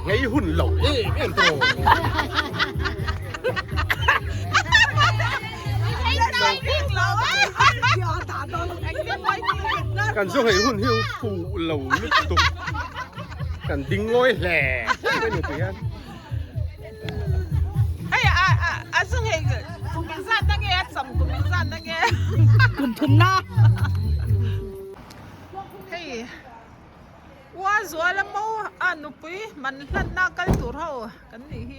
ไงหุ่นเหล่าเอ็นโตกันช่วงให้หุ่นหิวผู้เหล่าลึกตุกกันดิ้งง่อยแหล่ไม่หนุกอย่างนั้นซึ่งเองคุณเป็นสั้นนั่งเงี้ยสมคุณเป็นสั้นนั่งเงี้ยคุณทุนนะเฮ้ยว่าสวยแล้วมั้งนุปีมันลั่นหน้ากันตัวเรากันนี่ฮี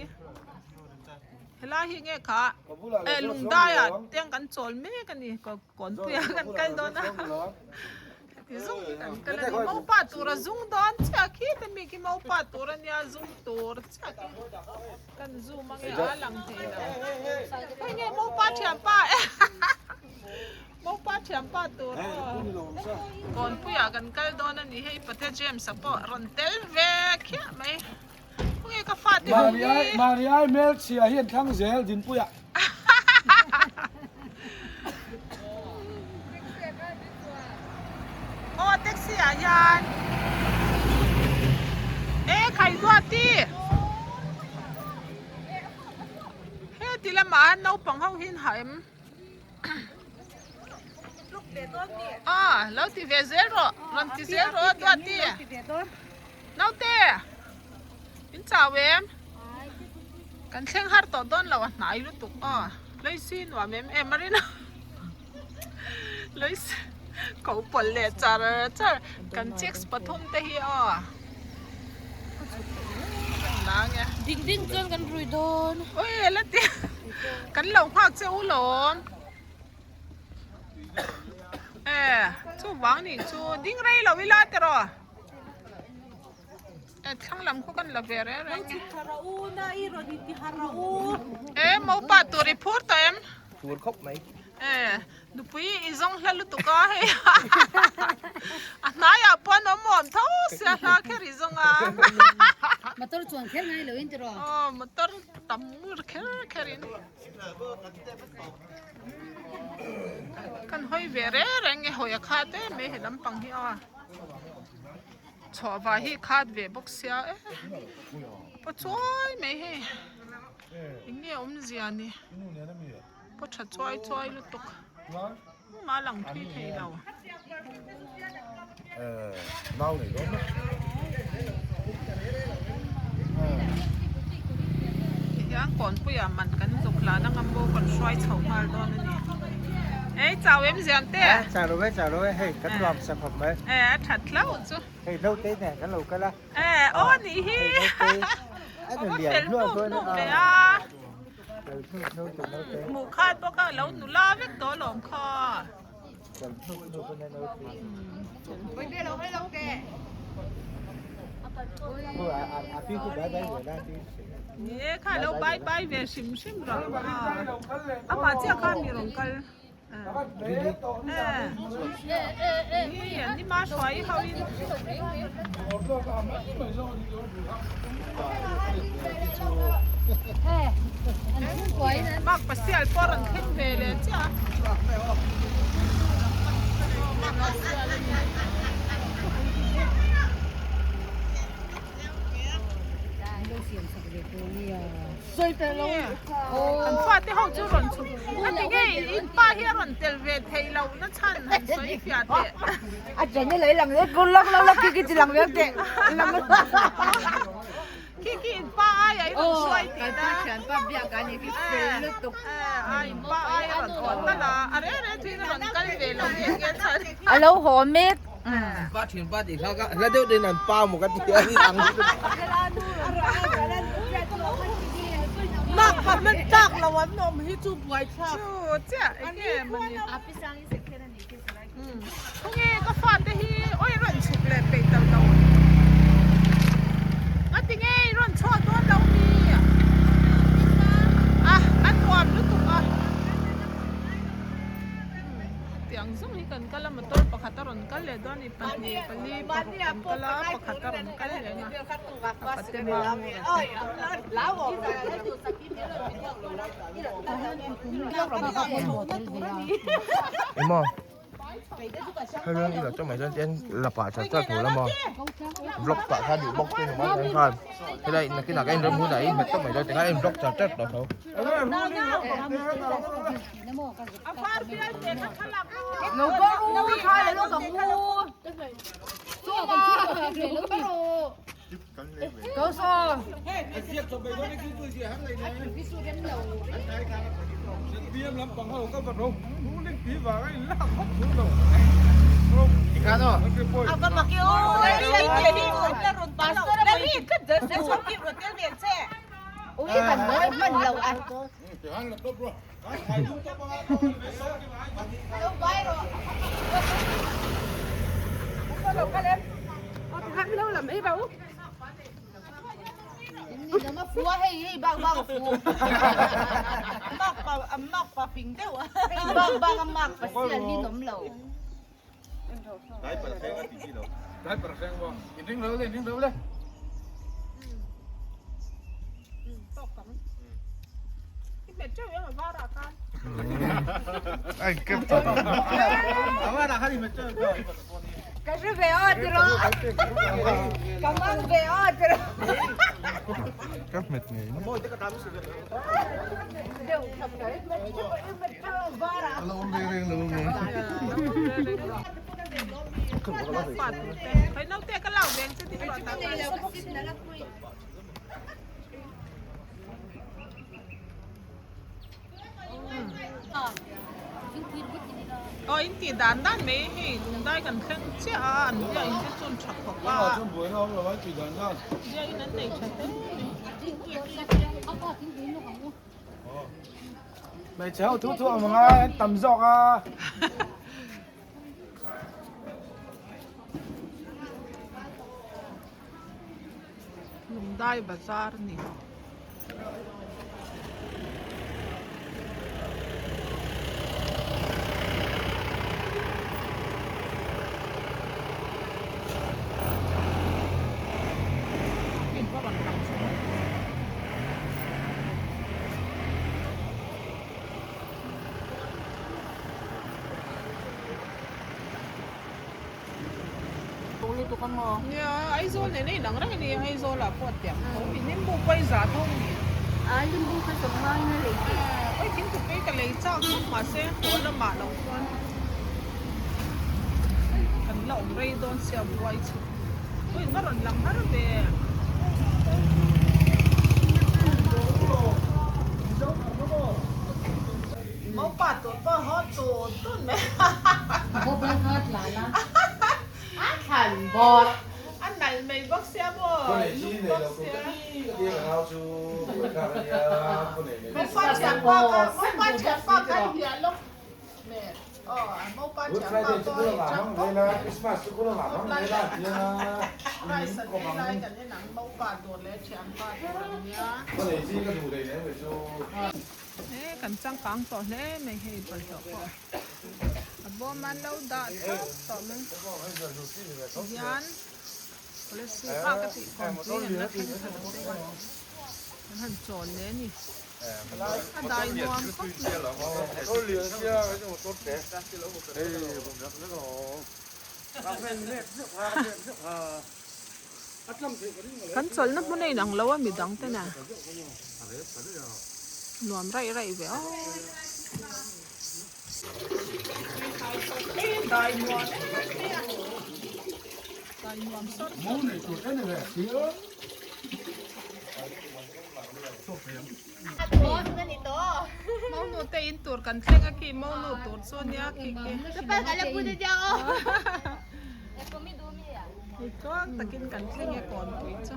เฮล่าฮีเงี้ยค่ะลุงได้เตียงกันโจลเมกันนี่ก็ก่อนเปียกันกันโดนนะซุ่งกันนี่มาปัดตัวซุ่งโดนเช็คที่แต่มีกี่มาปัดตัวเนี่ยซุ่งตัวเช็คกันซุ่งมังเงี้ยหลังเทียนไอ้เงี้ยมาปัดเทียนป้ามาปัดเทียนป้าตัวก่อนเปียกันกันโดนนี่ให้ประเทศเจมส์สปอร์ตรันเตลเวกเหี้ยไหมพวกเงี้ยก็ฟาดดิมาริไอเมลเชียเฮียนทั้งเซลดินปุยอะโอ้แท็กซี่ยานใครรวดที่เฮ้ยทีละหมาเราปังเขาหินหายมแล้วที่เวเซโร่รันที่เซโร่ตัวที่เราเตะอินจ่าเวมกันเชิงฮาร์ตโดนเราไหนรู้ตุกเลยสินว่าเมมมารินะเลยเขาปนเลยจ้ากันเช็คปฐมเตะฮีน้าไงดิ้งจนกันรุยโดนโอ้ยแล้วเตี้ยกันหลงภาคเจ้าหลงชูวางนี่ชูดิ้งไรเราเวลาเตรอข้างลำเขากันละเวรอะไรเงี้ยมาปัดตัวรีพอร์ตเอ็มตัวครบไหมดูปีอีซงเฮลุตุกาเฮียนายปนอมอมท้าเสียหน้าแค่ริซงมาตัวชวนแค่ไงเลยอินทรมาตัวตั้มมือแค่รินกันหอยเวรแรงเงี้ยหอยขาดเต้ไม่เห็นลำปังเฮียชอบว่าฮีขาดเวบุกเสียปะช่วยไม่เฮอิงเงี้ยเสียนี่ปะชัดช่วยลุตุกมาหลังที่ไทยเราเมาหน่อยก็ยังก่อนปุยมันกันสุกลานังอัมโบกันช่วยเฉามาตอนนี้จ่าเอ็มเสียนเต้จ่ารู้ไหมเฮ้ยกันรวมสังคมไหมชัดแล้วจ้ะเฮ้ยเราเต้เนี่ยกันเรากันละโอ้นี่ฮีเป็นเรื่องหนูเลยหมูคาดพวกก็แล้วหนูล่าเวกตัวหลงคอไม่ได้เราให้เราแกพี่คุณได้เหรอได้ที่นี่ค่ะเราบายเวชิมหรอมาเจ้าข้ามีหลงกันนี่มาช่วยเขาอีกมากไปเสียปอรันขึ้นเวเลยจ้ะสวยแต่เราอันฟาดที่ห้องจุรันชุอันนี้ไงอินป้าที่รันเตลเวทให้เรานั่นฉันหันสวยฟิอาเตะอาจารย์นี่เลยหลังเล็กกุลักกิ๊กหลังเล็กเตะหลังกิ๊กป้าไอ้รันช่วยตีนะฉันป้าเบียกันนี่กิ๊กเป็นลูกตุกไอ้ป้าไอ้รันอ่อนนั่นละอะไรที่รันกันเวเราเนี่ยฉันฮัลโหลโฮมเมดป้าเถียนป้าตีเขาก็แล้วเดี๋ยวเดินนั่นป้าหมกติที่หลังมากมันจักแล้ววันนมให้จูบไว้ชอบจูเจ้าไอ้แก่มันเนี่ยพวกนี้ก็ฟาดได้ที่โอ้ยรันฉุกเลยไปเต่าอันที่ไงรันชอบตัวเรามีอันความรู้ตัวเตียงส่งให้กันก็แล้วมันต้นปะขัดตรนกันเลยด้วยนี่ปันนี่ปันนี่ปะกันก็แล้วปะขัดตรนกันเลยนะปะเต็มมาแล้วไอ้หมอ hay là đi là cho mày lên trên là quả chặt chặt thủ lắm mà vlog quả tha bị bóc trên mà anh khan cái đây là cái nào cái em mua đấy mà cho mày lên thì em vlog chặt chặt đó thôi Nó có u khai là nó có u. Chua mà. Có sao? Apa pakai oh, ini pastor dari kerja saya sakit hotel biasa. Ui cần mới mình lầu ăn. Hắn lâu làm ấy bảo. Nó mà phua hay bang phua. Mak pa ping deu. Bang mak pa sila ni nom lầu. Đấy bật khen ở tí đâu. đấy bật sang vào đứng đâu lên Cái chơi là ba đã tan. anh kịp thật mà đã hay mà chơi rồi Cái sự về otro. Cảm ơn về otro. cắt mệt nghỉ Đều thật đấy. Mình chơi ba đã. luôn đi Phải nấu tê cái lẩu bên chứ đi vào ta. Ôi thì đàn mấy thì đây cần khen chứ anh giờ anh cái chôn chặt của ba. trong buổi hôm là chỉ đàn ra Giờ anh đến đây chặt đấy. mày chéo thu mà ngay tầm giọt à Lumday Bazaar ni. Yeah, aizo ni nang rang ni aizo la pot ya. Ini bu pai za thong ni. Yung bukas sa mga nalagi. Oi tin tu pe ka lei chang ma se ko na ma lo kon. Kan lo rei don sia buai chu. Oi na ron lang har be. Mau pa to pa ho to tun me. Ako ba hat lala? Hẳn bọt. Anh này mày bóc xe bò. con này chi này là cũng cái là nào chú Mau pa chả qua cái gì lúc. Nè. Mau pa Good chả Friday qua chú cũng làm không đây là Christmas chú cũng làm không đây là thì Rai sa ni lai kan ni nang mau pa do le chang pa do nya. con này chi cái đủ đầy đấy phải chú Nè kan chang kang to nè mày hay pa do ko. Abo man lâu da to man. Yan.Ole si pa ka ti kon ti na kan han chon le ni. Anh đại muang ko. tôi liền kia cái chỗ tốt thế đâyผมรับแล้วก็รับเป็นเล็กKan chol na mo nei nang lawa mi dang ta na. Nuam rai ve. Đại muang. Đại muang sot. món này chuột cái này là sữa Mau no te in tur kan tlenga ki mau no tur sonia ki ki. Kapag alam ko na dyan ako. Ito takin kan tlenga kon tu cho.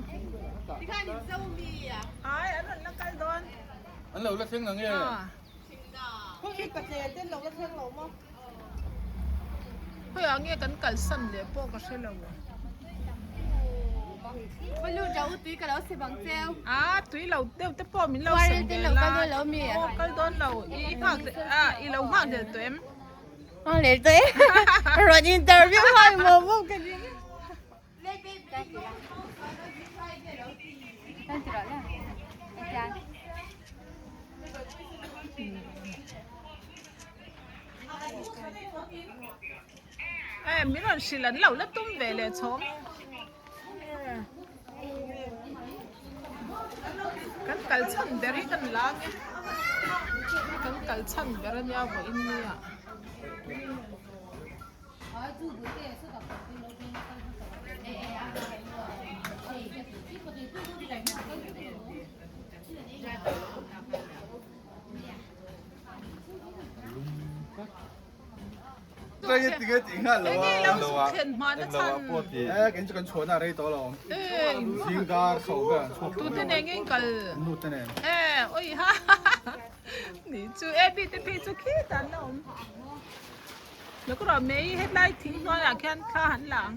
Ai ano lang kal don. anh lâu là tiếng là nghe Ki ka te ten lo la theng lo mo. Hoy ang ye kan kal san le po ka se lo. Bây giờ cháu túi cả đó sẽ bằng treo. Tui lo teu te po min lo Qua san đây de tên la. lẩu cá đôi lẩu mì à? Kal don lo i phak i lo phak de tu em. Để tới. Rồi interview hỏi mà vô cái gì. mi ron silan lau la tum ve le chom kan kal chan beri kan lang kan kal chan beran ya bo in ni ya这一这个挺好了 Ini 啊。 lau khen ma na chan 哎，跟这个船那里多了， eh 应该手个错 tu te ne ngin kal 路的呢。 oi ha ni chu e bi te pe chu ki tan noแล้วก็เราไม่ให้ไล่ทิ้งน้อยแค่ข้าหันหลัง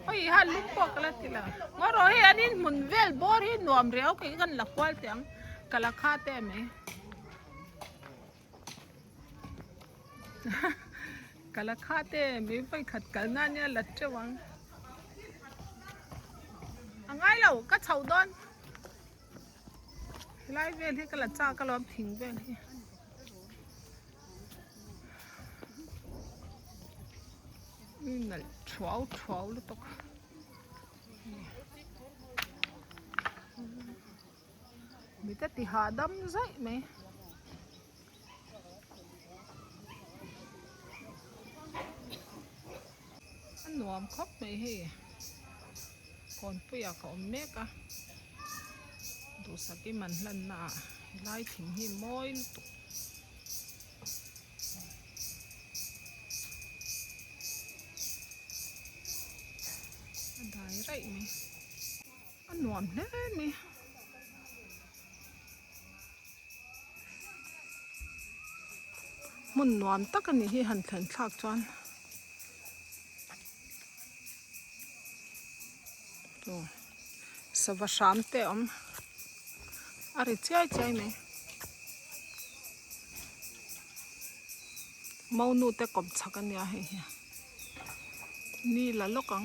โอ้ยหันลุกปกแล้วทีละว่าเราให้อันนี้หมุนเวลบอร์ที่หน่วมเรียวกันหลักควอลเตียงกะละค่าเต้ไหมกะละค่าเต้ไม่ไปขัดกันนั่นเนี่ยหลัดจะวังง่ายเราก็เฉาดอนไล่เวลที่กะละจ้าก็ล้อมทิ้งเวลที่นี่น่ะชัวเลยตกมีแต่ติหาดำใช่ไหมอันหนวมครบไหมเฮ้คนเปียกของเมกะดูสักกี่มันลันน่ะไล่ทิ้งหิมอยตกได้ไรไหมอันหนวมเล่ไหมมันหนวมตักกันนี่ที่หันถึงฉากจวนตัวสวัสดิ์สามเตมอะไรใจไหมเมานูแต่กบชักกันเนี่ยเฮียนี่ละลูกกัง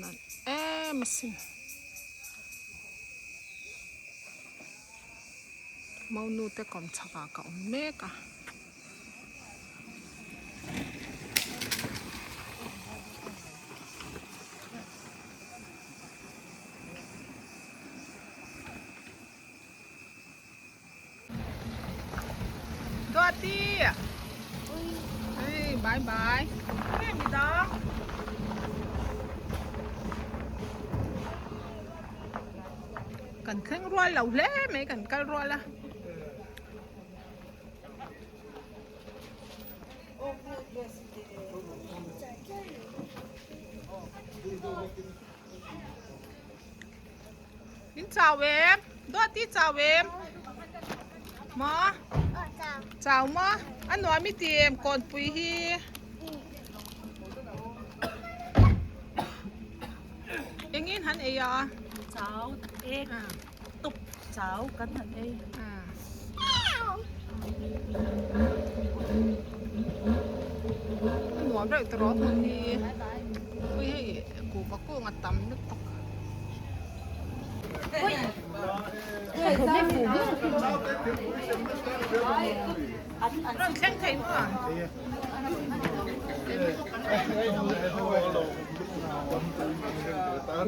นั่นมาสิเมานูแต่กบชักกับเมกะดีเฮ้ยบายบายแม่มีดอกกันเครื่องรัวเหล่าเล่ไหมกันกันรัวละนินจ่าเวมดอตีจ่าเวมหมอเจ้ามาอันหนูมีเตรียมก่อนปุ๋ยฮีอย่างงี้หันเอียเจ้าเอ็กตุบเจ้ากันหันเอหนูเรื่องตลอดมันดีปุ๋ยให้กูก็กู้มาตำนึกตกเรื่องแข่งไทยมั้ง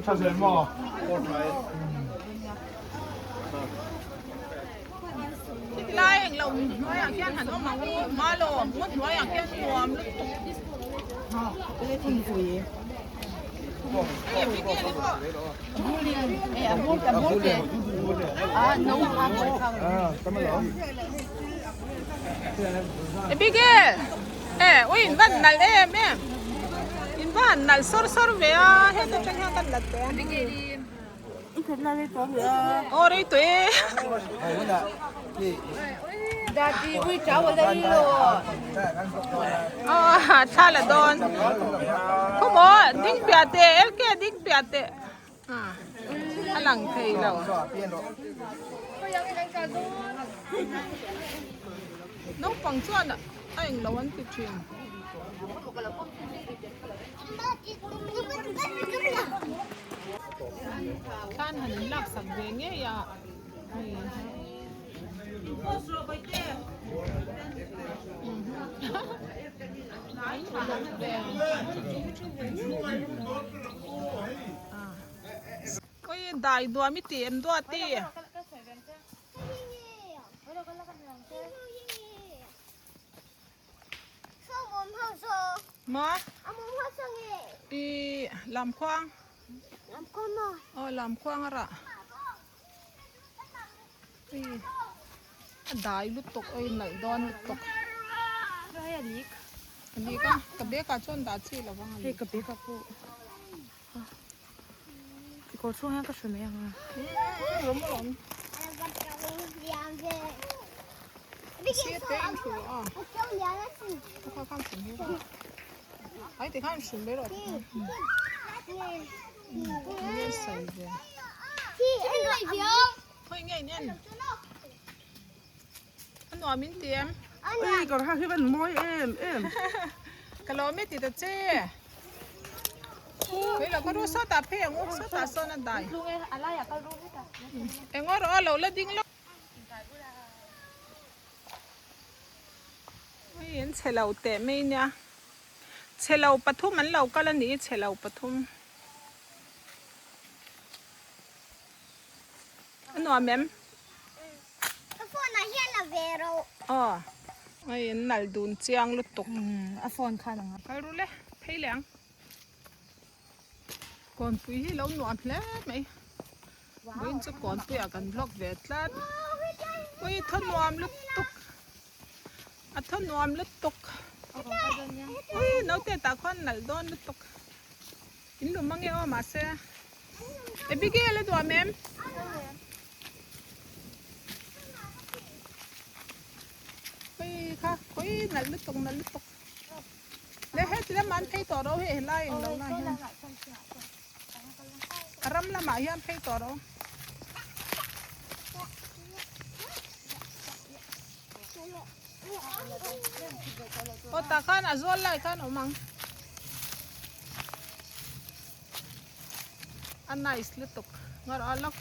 他是嘛？ ที่ไล่เองเราไม่อยากแค่หันออกมาหลอมมุดหัวอยากแค่รวมลึกตกไม่ได้ทิ้งปุ๋ยเก็บพี่เกลี่ยก็น้องพาไปเข้าพี่เกลี่ยโอ้ยบ้านนั่นแม่อินบ้านนั่นสอร์เวียเฮ็ดเป็นทางกันลัดเตะพี่เกลี่ยอีกคนนั่นไม่พอเหรอโอ้ยตัวเองดาดีวิ่งเจ้าอะไรอยู่อ๋อท่าละโดนเขาบอกดิ้งเปียเตะเอลเกดิ้งเปียเตะอันหลังเทยแล้วน้องฟังส่วนอ่ะไอ้เราวันติดชิมการหันหลักสักเวงเงี้ย โอ้ยได้ดัวมิติเอ็มดัวตีมาอีลำควางลำควางอะไรอีได้ลุกตกไอ้ไหนดอนลุกตกอันนี้ก็กับเบี้ยกาชนดาชีแล้วว่าไงกับเบี้ยกาปู 이거 소해가 주네요. ล้มเสียเต็มถูกอ่ะเขาข้ามถึงที่ไอ้ที่ข้ามถึงได้หรอไม่ใส่เลยเฮ้ยไงเนี่ยอันหนอมินเตียม 이거 하기는 뭐임?กะโลไม่ติดเจ้เฮ้ยเราก็รู้ซอตาเพ่งซอตาซอนั่นได้ 룽에 알라야 깔룽이다. เอ็งว่าเราละดิ้งแล้วไม่เห็นเชลาแต่ไม่เนี่ยเชลาปทุมมันเราก็ละนี้เชลาปทุมอันหนอแม่มอ๋อไม่เห็นหนัลดูนเจียงลุตก 아폰 카는. ใครรู้เลยเพ่เหลียงก่อนปุยให้เราหนวดแล้วไหมเว้นจะก่อนปุยอากันบล็อกเวทแล้วปุยทนวมลุตกทนวมลุตกปุยน้องเตะตาควันหนัลโดนลุตกอินดูมังเอวมาเซ่เอบิเกลตัวแม่ปุยค่ะปุยหนัลลุตกแล้วเฮ็ดแล้วมันให้ต่อเราเห็นไรอย่างเราไงรำละหมายันให้ต่อเราโอตาขันอาจวนไล่ขันอมังอันไหนสลิตุกงอร์ล็อก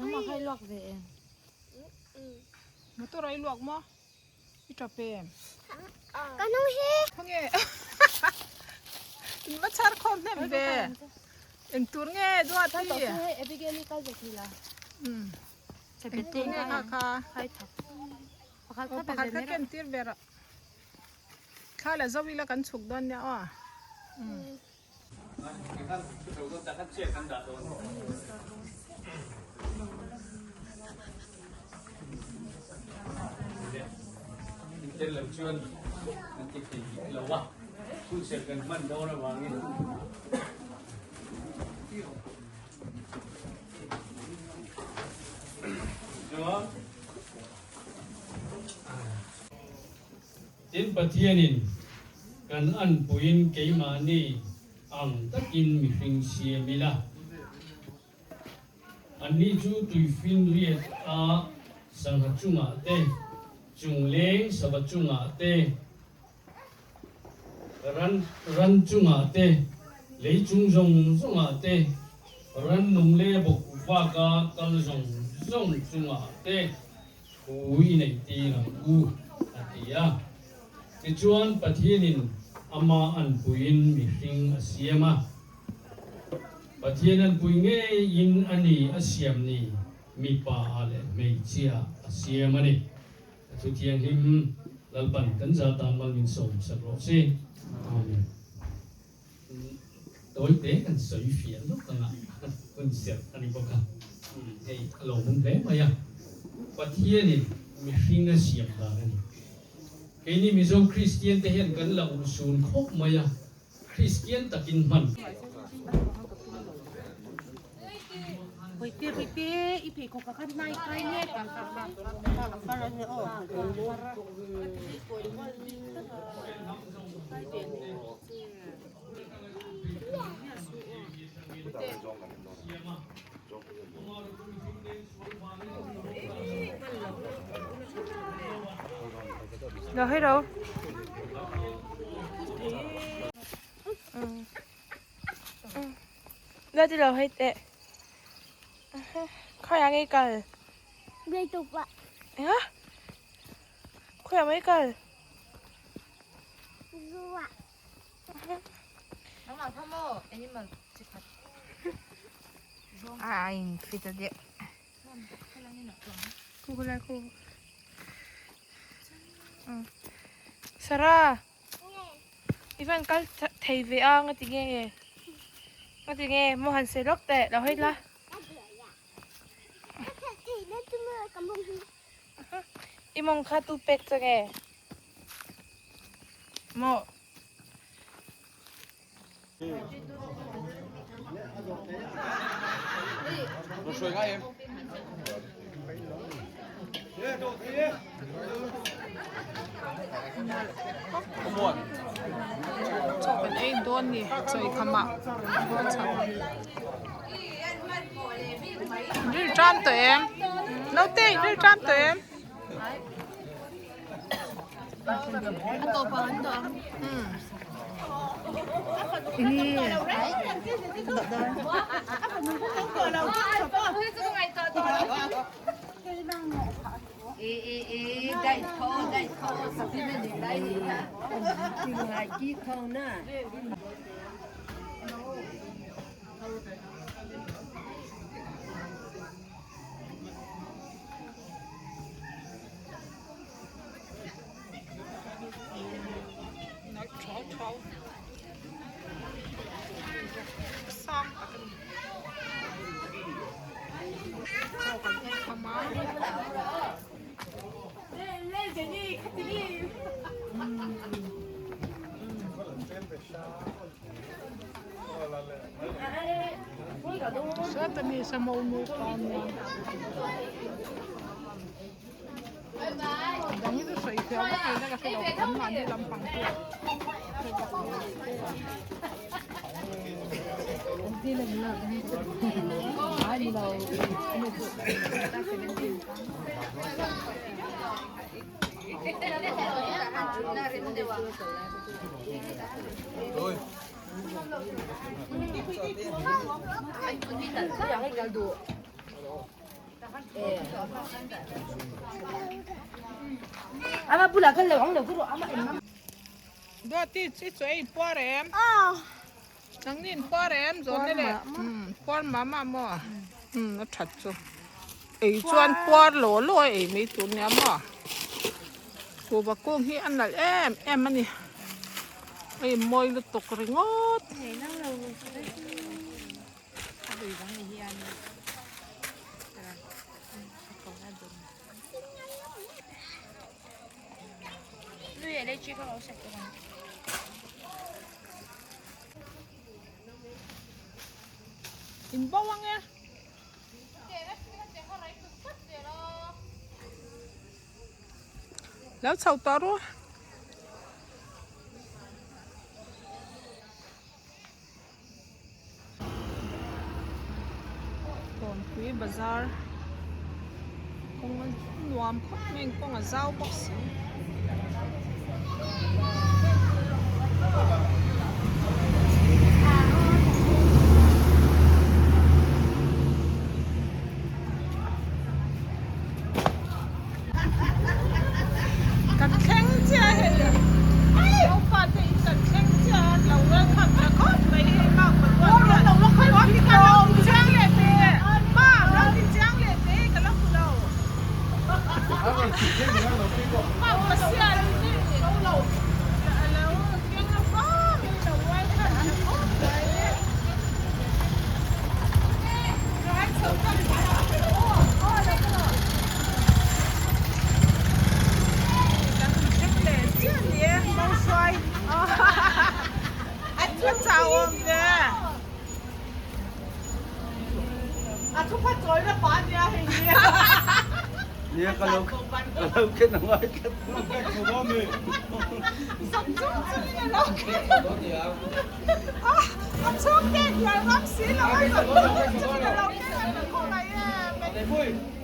엄마 할락 왜? มาตัวไรลวกมั้งอีทราเปม ทั้งเงี้ยมาชาร์คอมเนี่ยเบเอ็นตัวเงี้ยด้วยที่ 소해 에비게리 깔베킬라. เอ็นตัวเงี้ยค่ะ 하이탑. โอ้ปะคัดแค่เตียร์เบระข้าเลยจะวิลากันฉุกดอนเนี่ยอ่ะเจริญชวนมันจะติดเราวะพูดเสร็จกันมันโดนระวังนี่เนาะจินปะเทียนินกันอันปุยินเกยมานี่อังตะกินมีฟิงเสียมิละอันนี้จูตุยฟินเรียดอาสังหจุงอาเตจุงเล้งสบัดจุงอาเตรันจุงอาเตเลยจุงจงจงอาเตรันนุ่มเล่บกฟ้ากากัลจงจงจุงอาเตกูอินไอตีนังกูอาติยาที่จวนปะเทียนินอามาอันปุยินมีฟิงอาเซียมาปะเทียนันปุยเงยินอันนี้อาเซียมนี่มีป่าอะไรไม่เชียอาเซียมานี่ทุกทีหิมลัลปันกันจะตามมันมินส่งสักรอบสิอาเมนโดยเด็กกันสวยเฟียนลูกกันละคนเสียอันนี้บอกกันเฮ้ยหลงมันเป๊ะไหมอ่ะปะเทียนินมีฟิงอาเซียมได้นี่ไอ้นี่มีส่งคริสเตียนที่เห็นกันละอุสูนคบไหมอ่ะคริสเตียนตะกินมัน 삐삐삐삐 이피 코카카 나이 까이네 깜깜깜 빨라서 너 해라 แล้วที่เราให้เตะข้ายังไงกัน Đây tục ạ. ฮะข้ายังไม่กัน Du ạ. Nó mà tham mô, nhưng mà chỉ thật. anh phi thật đấy cô lại cô Sarah Ivan kal thầy về à ngay tiếng nghe mua hàng xe lót tệ đâu hết lá imong khá tu pek cho nghe mo Nó xuôi ngay em. Không buồn. cho cái ấy đôn đi chơi khăm ạ đi trăm tụi em nấu tê đi trăm tụi em Đây khô, sao thì mình để đây thì hả? Thì ngoài chi không nè. xong cả cái cho cái em khăm á Saya tadi sama umur kamu. Yang itu saya kira kita kasih lakukan mandi lampang tu. Rồi. Ama pula kan lewang le kuro ama em. Dua ti si cuy porem. Nang nin porem zon ni le. Por mama mo. Nó thật rồi. Ấy chuan por lỗ lôi ấy mấy tụi nhà mo. Cô bà cô hi ăn lại em ăn đi. Ấy môi nó tục rồi ngót. Lui ở đây chưa có áo sạch của mình In bawang ya. Lalu sao taruh? Còn quý bazaar. Kung nuam kot meng kung azao box. Iya kalau kita nak Ang sukit! Yan ang sila! Ang sukit! Ang sukit!